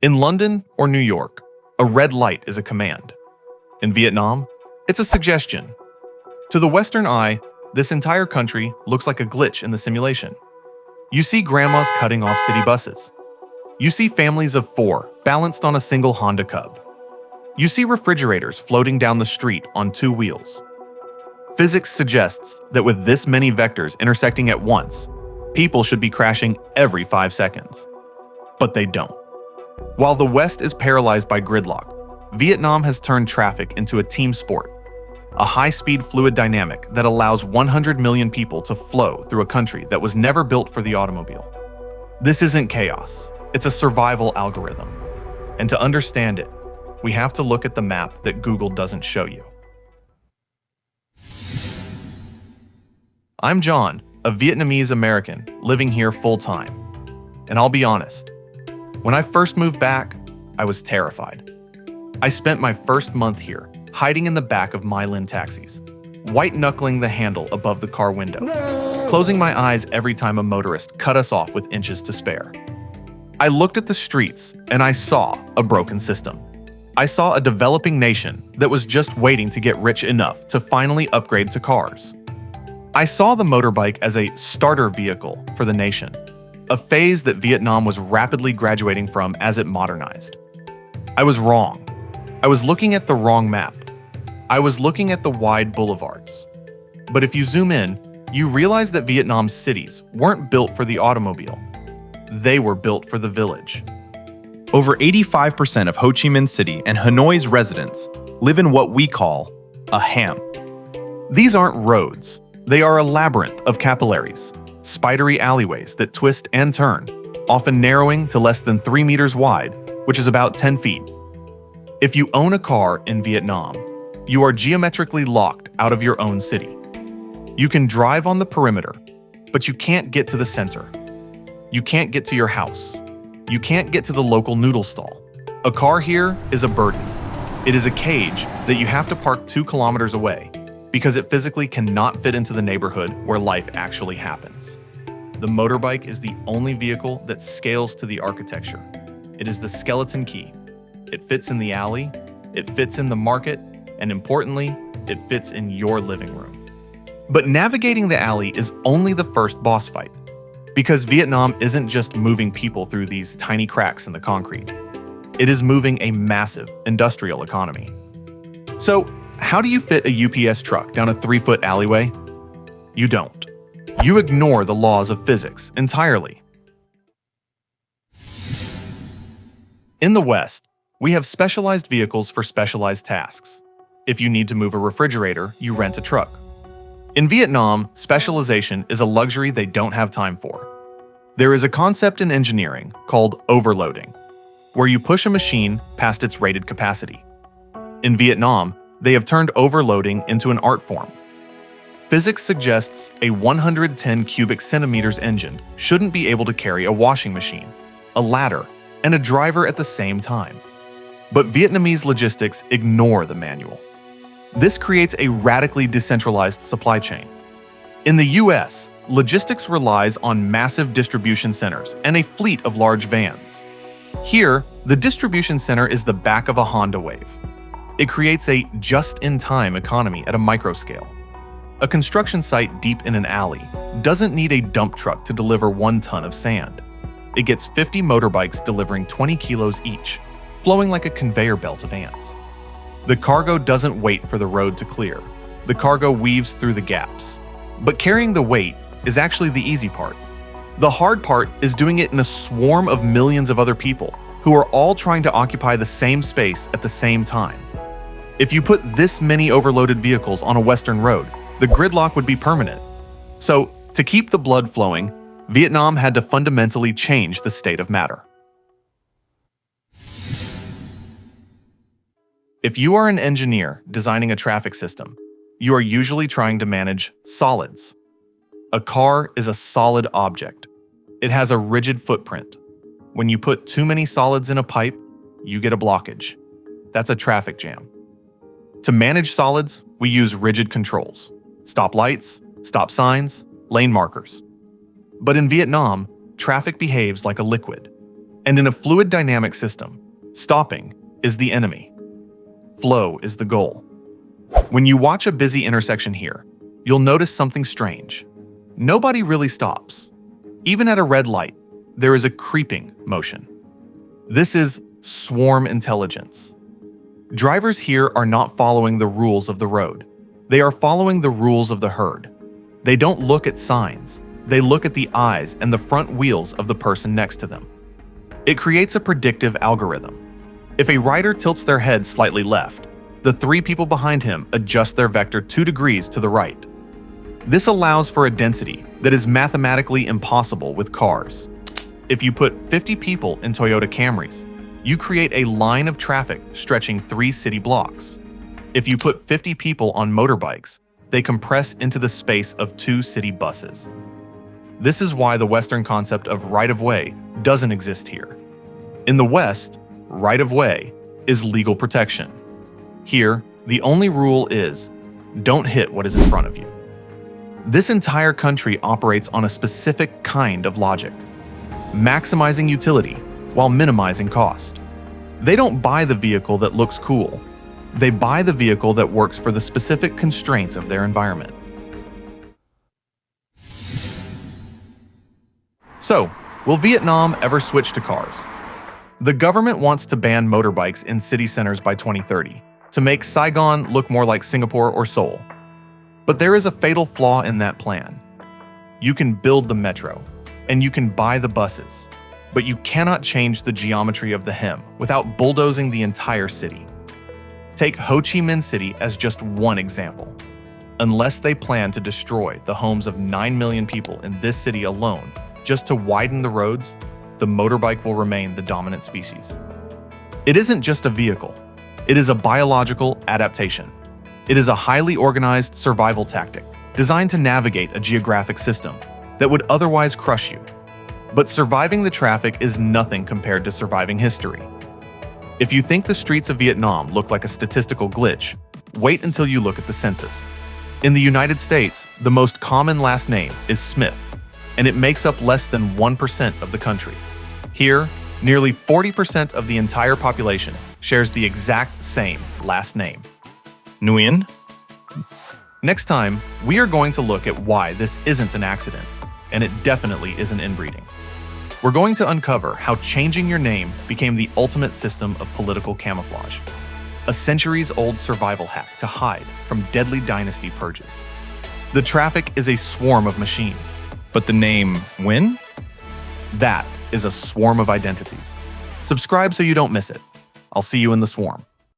In London or New York, a red light is a command. In Vietnam, it's a suggestion. To the Western eye, this entire country looks like a glitch in the simulation. You see grandmas cutting off city buses. You see families of 4 balanced on a single Honda Cub. You see refrigerators floating down the street on 2 wheels. Physics suggests that with this many vectors intersecting at once, people should be crashing every 5 seconds. But they don't. While the West is paralyzed by gridlock, Vietnam has turned traffic into a team sport, a high-speed fluid dynamic that allows 100 million people to flow through a country that was never built for the automobile. This isn't chaos, it's a survival algorithm. And to understand it, we have to look at the map that Google doesn't show you. I'm John, a Vietnamese-American living here full-time. And I'll be honest, when I first moved back, I was terrified. I spent my first month here hiding in the back of Mylin taxis, white-knuckling the handle above the car window, closing my eyes every time a motorist cut us off with inches to spare. I looked at the streets and I saw a broken system. I saw a developing nation that was just waiting to get rich enough to finally upgrade to cars. I saw the motorbike as a starter vehicle for the nation, a phase that Vietnam was rapidly graduating from as it modernized. I was wrong. I was looking at the wrong map. I was looking at the wide boulevards. But if you zoom in, you realize that Vietnam's cities weren't built for the automobile. They were built for the village. Over 85% of Ho Chi Minh City and Hanoi's residents live in what we call a ham. These aren't roads. They are a labyrinth of capillaries, spidery alleyways that twist and turn, often narrowing to less than 3 meters wide, which is about 10 feet. If you own a car in Vietnam, you are geometrically locked out of your own city. You can drive on the perimeter, but you can't get to the center. You can't get to your house. You can't get to the local noodle stall. A car here is a burden. It is a cage that you have to park 2 kilometers away because it physically cannot fit into the neighborhood where life actually happens. The motorbike is the only vehicle that scales to the architecture. It is the skeleton key. It fits in the alley, it fits in the market, and importantly, it fits in your living room. But navigating the alley is only the first boss fight, because Vietnam isn't just moving people through these tiny cracks in the concrete. It is moving a massive industrial economy. So, how do you fit a UPS truck down a 3-foot alleyway? You don't. You ignore the laws of physics entirely. In the West, we have specialized vehicles for specialized tasks. If you need to move a refrigerator, you rent a truck. In Vietnam, specialization is a luxury they don't have time for. There is a concept in engineering called overloading, where you push a machine past its rated capacity. In Vietnam, they have turned overloading into an art form. Physics suggests a 110 cubic centimeters engine shouldn't be able to carry a washing machine, a ladder, and a driver at the same time. But Vietnamese logistics ignore the manual. This creates a radically decentralized supply chain. In the US, logistics relies on massive distribution centers and a fleet of large vans. Here, the distribution center is the back of a Honda Wave. It creates a just-in-time economy at a microscale. A construction site deep in an alley doesn't need a dump truck to deliver 1 ton of sand. It gets 50 motorbikes delivering 20 kilos each, flowing like a conveyor belt of ants. The cargo doesn't wait for the road to clear. The cargo weaves through the gaps. But carrying the weight is actually the easy part. The hard part is doing it in a swarm of millions of other people who are all trying to occupy the same space at the same time. If you put this many overloaded vehicles on a Western road, the gridlock would be permanent. So, to keep the blood flowing, Vietnam had to fundamentally change the state of matter. If you are an engineer designing a traffic system, you are usually trying to manage solids. A car is a solid object. It has a rigid footprint. When you put too many solids in a pipe, you get a blockage. That's a traffic jam. To manage solids, we use rigid controls: stop lights, stop signs, lane markers. But in Vietnam, traffic behaves like a liquid. And in a fluid dynamic system, stopping is the enemy. Flow is the goal. When you watch a busy intersection here, you'll notice something strange. Nobody really stops. Even at a red light, there is a creeping motion. This is swarm intelligence. Drivers here are not following the rules of the road. They are following the rules of the herd. They don't look at signs. They look at the eyes and the front wheels of the person next to them. It creates a predictive algorithm. If a rider tilts their head slightly left, the 3 people behind him adjust their vector 2 degrees to the right. This allows for a density that is mathematically impossible with cars. If you put 50 people in Toyota Camrys, you create a line of traffic stretching 3 city blocks. If you put 50 people on motorbikes, they compress into the space of 2 city buses. This is why the Western concept of right-of-way doesn't exist here. In the West, right-of-way is legal protection. Here, the only rule is, don't hit what is in front of you. This entire country operates on a specific kind of logic, maximizing utility while minimizing cost. They don't buy the vehicle that looks cool. They buy the vehicle that works for the specific constraints of their environment. So, will Vietnam ever switch to cars? The government wants to ban motorbikes in city centers by 2030 to make Saigon look more like Singapore or Seoul. But there is a fatal flaw in that plan. You can build the metro, and you can buy the buses, but you cannot change the geometry of the hem without bulldozing the entire city. Take Ho Chi Minh City as just one example. Unless they plan to destroy the homes of 9 million people in this city alone just to widen the roads, the motorbike will remain the dominant species. It isn't just a vehicle. It is a biological adaptation. It is a highly organized survival tactic designed to navigate a geographic system that would otherwise crush you. But surviving the traffic is nothing compared to surviving history. If you think the streets of Vietnam look like a statistical glitch, wait until you look at the census. In the United States, the most common last name is Smith, and it makes up less than 1% of the country. Here, nearly 40% of the entire population shares the exact same last name. Nguyen? Next time, we are going to look at why this isn't an accident, and it definitely isn't inbreeding. We're going to uncover how changing your name became the ultimate system of political camouflage, a centuries-old survival hack to hide from deadly dynasty purges. The traffic is a swarm of machines. But the name Nguyen? That is a swarm of identities. Subscribe so you don't miss it. I'll see you in the swarm.